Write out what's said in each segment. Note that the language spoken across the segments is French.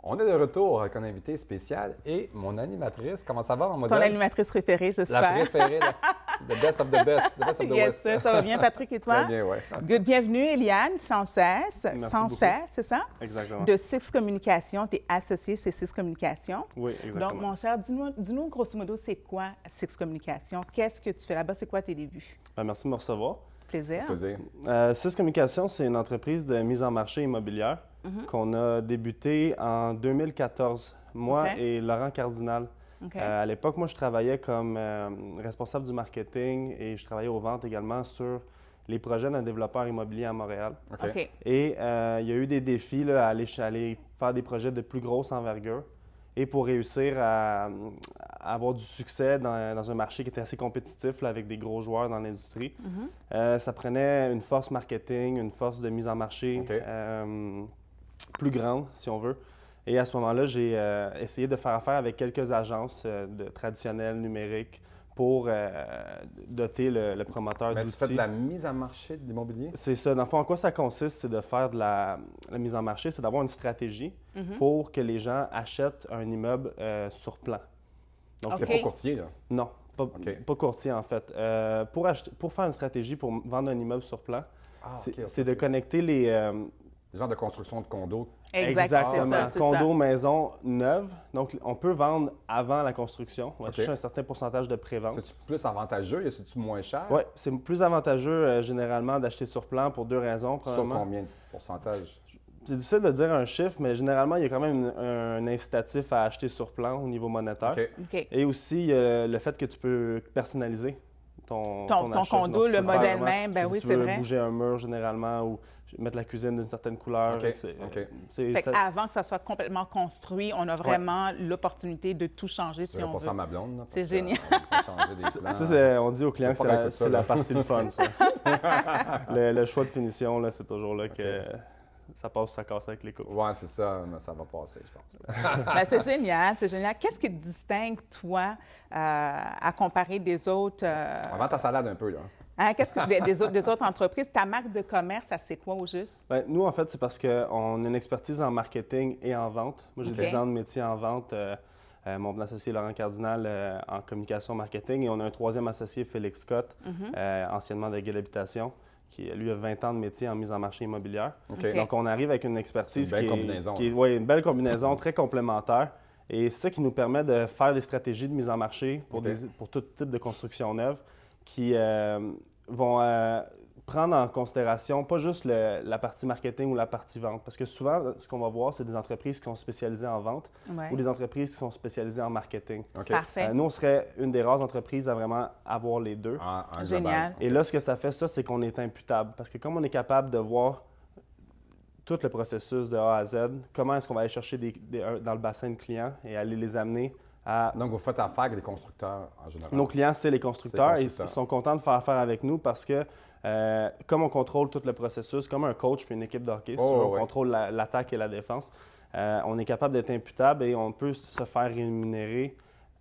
On est de retour avec un invité spécial et mon animatrice. Comment ça va, mademoiselle? Ton animatrice préférée, j'espère. La préférée, the best of the best, the best of the Yes, West. ça va bien, Patrick, et toi? Très bien, oui. Good. Bienvenue, Eliane Sanchez, c'est ça? Exactement. De Six Communications. Tu es associée chez Six Communications. Oui, exactement. Donc, mon cher, dis-nous grosso modo, c'est quoi Six Communications? Qu'est-ce que tu fais là-bas? C'est quoi tes débuts? Merci de me recevoir. Plaisir. Plaisir. Six Communications, c'est une entreprise de mise en marché immobilière qu'on a débuté en 2014, moi OK. et Laurent Cardinal. OK. À l'époque, moi, je travaillais comme responsable du marketing et je travaillais aux ventes également sur les projets d'un développeur immobilier à Montréal. OK. Et il y a eu des défis là, à aller faire des projets de plus grosse envergure. Et pour réussir à avoir du succès dans un marché qui était assez compétitif là, avec des gros joueurs dans l'industrie, ça prenait une force marketing, une force de mise en marché plus grande, si on veut. Et à ce moment-là, j'ai essayé de faire affaire avec quelques agences traditionnelles, numériques, pour doter le promoteur Mais d'outils. tu fais de la mise en marché de l'immobilier? C'est ça. Dans le fond, en quoi ça consiste, c'est de faire de la mise en marché, c'est d'avoir une stratégie pour que les gens achètent un immeuble sur plan. Donc, OK. tu n'es pas courtier, là? Non, OK. pas courtier en fait. Pour faire une stratégie pour vendre un immeuble sur plan, c'est de connecter les... Le genre de construction de condos. Exactement. C'est ça. Condo, maison neuve. Donc, on peut vendre avant la construction. On va OK. chercher un certain pourcentage de prévente. C'est-tu plus avantageux? C'est-tu moins cher? Oui, c'est plus avantageux généralement d'acheter sur plan pour deux raisons. Sur Premièrement, combien de pourcentage? c'est difficile de dire un chiffre, mais généralement, il y a quand même un incitatif à acheter sur plan au niveau monétaire. OK. OK. Et aussi, le fait que tu peux personnaliser ton achat. condo, Donc, tu le peux modèle faire même, ben si oui, tu c'est veux vrai. bouger un mur généralement ou mettre la cuisine d'une certaine couleur. OK, C'est- OK. c'est- Fait ça- avant que ça soit complètement construit, on a vraiment l'opportunité de tout changer Je si dirais on pas veut. ça à ma blonde. Là, parce C'est que, génial. on peut changer des plans. On dit aux clients que C'est pas bien que ça, c'est là. la partie le fun, ça. le choix de finition, là, c'est toujours là que ça passe ou ça casse avec les couples. Oui, c'est ça, mais ça va passer, je pense. Ben, c'est génial, c'est génial. Qu'est-ce qui te distingue, toi, à comparer des autres... On vend ta salade un peu, là. hein, qu'est-ce que des autres entreprises? Ta marque de commerce, ça c'est quoi au juste? Ben, nous, en fait, c'est parce qu'on a une expertise en marketing et en vente. Moi, j'ai OK. 10 ans de métier en vente. Mon associé Laurent Cardinal en communication marketing. Et on a un troisième associé, Félix Scott, anciennement de Guil Habitation, qui, lui, a 20 ans de métier en mise en marché immobilière. OK. Donc, on arrive avec une expertise C'est une belle combinaison, une belle combinaison, très complémentaire. Et c'est ça qui nous permet de faire des stratégies de mise en marché pour, OK. pour tout type de construction neuve qui vont prendre en considération pas juste la partie marketing ou la partie vente. Parce que souvent, ce qu'on va voir, c'est des entreprises qui sont spécialisées en vente Ouais. ou des entreprises qui sont spécialisées en marketing. OK. Parfait. Nous, on serait une des rares entreprises à vraiment avoir les deux. En Génial. global. Et là, ce que ça fait, ça, c'est qu'on est imputable. Parce que comme on est capable de voir tout le processus de A à Z, comment est-ce qu'on va aller chercher dans le bassin de clients et aller les amener à... Donc, vous faites affaire avec des constructeurs en général. Nos clients, c'est les constructeurs. C'est les Et constructeurs. ils sont contents de faire affaire avec nous parce que, comme on contrôle tout le processus, comme un coach puis une équipe de hockey, si tu veux, on ouais. contrôle l'attaque et la défense, on est capable d'être imputable et on peut se faire rémunérer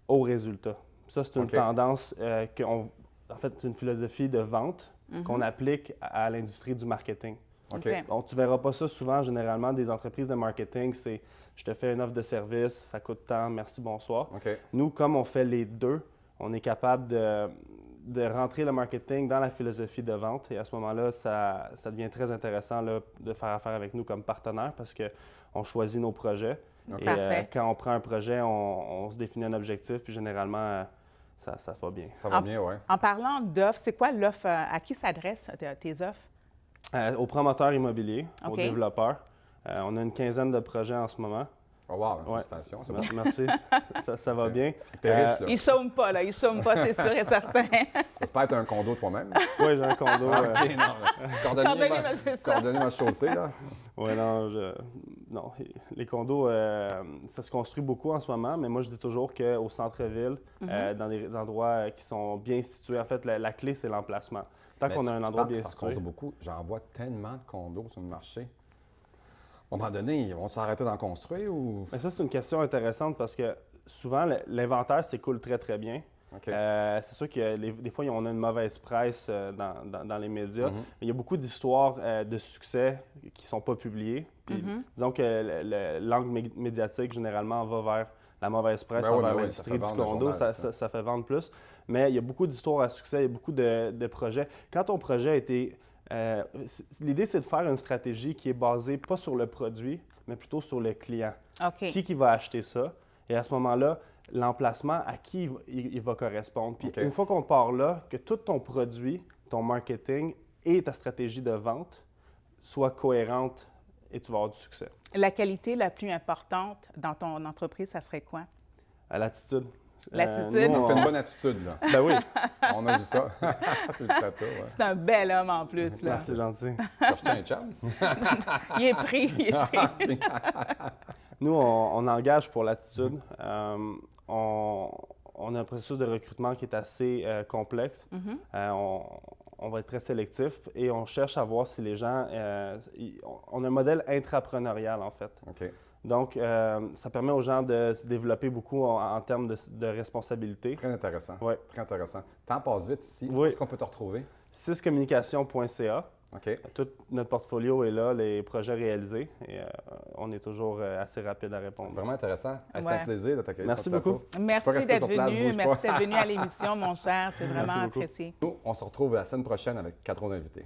au résultat. Ça, c'est une OK. tendance en fait, c'est une philosophie de vente qu'on applique à l'industrie du marketing. OK. OK. Donc, tu ne verras pas ça souvent, généralement, des entreprises de marketing, c'est « je te fais une offre de service, ça coûte tant, merci, bonsoir ». OK. Nous, comme on fait les deux, on est capable de rentrer le marketing dans la philosophie de vente. Et à ce moment-là, ça devient très intéressant là, de faire affaire avec nous comme partenaire parce qu'on choisit nos projets. OK. Et Parfait. quand on prend un projet, on se définit un objectif, puis généralement, ça va bien. Ça va En- bien, oui. En parlant d'offres, c'est quoi l'offre? À qui s'adressent tes offres? Aux promoteurs immobiliers, aux OK. développeurs. On a une quinzaine de projets en ce moment. Oh, wow, Ouais, félicitations, c'est bon. Merci, ça va OK. bien. T'es riche, là. Ils ne chôment pas, là. Ils ne chôment pas, c'est sûr et certain. J'espère être un condo toi-même. Oui, j'ai un condo. OK, non. Cordonnier, moi, c'est ça. Coordonner ma chaussée, là. Oui, non, les condos, ça se construit beaucoup en ce moment, mais moi, je dis toujours qu'au centre-ville, dans des endroits qui sont bien situés, en fait, la clé, c'est l'emplacement. Tant Mais qu'on a tu un endroit parles que bien ça se situé. construit beaucoup. J'en vois tellement de condos sur le marché. À un moment donné, ils vont s'arrêter d'en construire ou... Mais ça, c'est une question intéressante parce que souvent, l'inventaire s'écoule très, très bien. OK. C'est sûr que des fois, on a une mauvaise presse dans les médias, mais il y a beaucoup d'histoires de succès qui ne sont pas publiées Puis disons que l'angle médiatique, généralement, va vers la mauvaise presse, Ben oui, envers ben oui, l'industrie ça fait du vendre le condo, journal, ça fait vendre plus. Mais il y a beaucoup d'histoires à succès, il y a beaucoup de projets. Quand ton projet a été... l'idée, c'est de faire une stratégie qui est basée pas sur le produit, mais plutôt sur le client. OK. Qui va acheter ça? Et à ce moment-là, l'emplacement, à qui il va correspondre. Puis OK. une fois qu'on part là, que tout ton produit, ton marketing et ta stratégie de vente soient cohérentes et tu vas avoir du succès. La qualité la plus importante dans ton entreprise, ça serait quoi? L'attitude. L'attitude? Nous, T'as une bonne attitude, là. Ben oui. On a vu ça. C'est le plateau, ouais. C'est un bel homme en plus, là. Ah, c'est gentil. Cherches-tu un chum? Il est pris, il est pris. Nous, on engage pour l'attitude. On a un processus de recrutement qui est assez complexe. On va être très sélectif et on cherche à voir si les gens... on a un modèle intrapreneurial, en fait. OK. Donc, ça permet aux gens de se développer beaucoup en termes de responsabilité. Très intéressant. Oui. Très intéressant. Temps passe vite ici. Oui. Où est-ce qu'on peut te retrouver? siscommunication.ca. OK. Tout notre portfolio est là, les projets réalisés. Et on est toujours assez rapide à répondre. Vraiment intéressant. C'était Ouais. un plaisir de t'accueillir Merci sur le plateau. beaucoup. Je peux Merci rester d'être sur place, venu. bouge pas. Merci d'être venu à l'émission, mon cher. C'est vraiment Merci beaucoup. apprécié. Nous, on se retrouve la semaine prochaine avec 4 autres invités.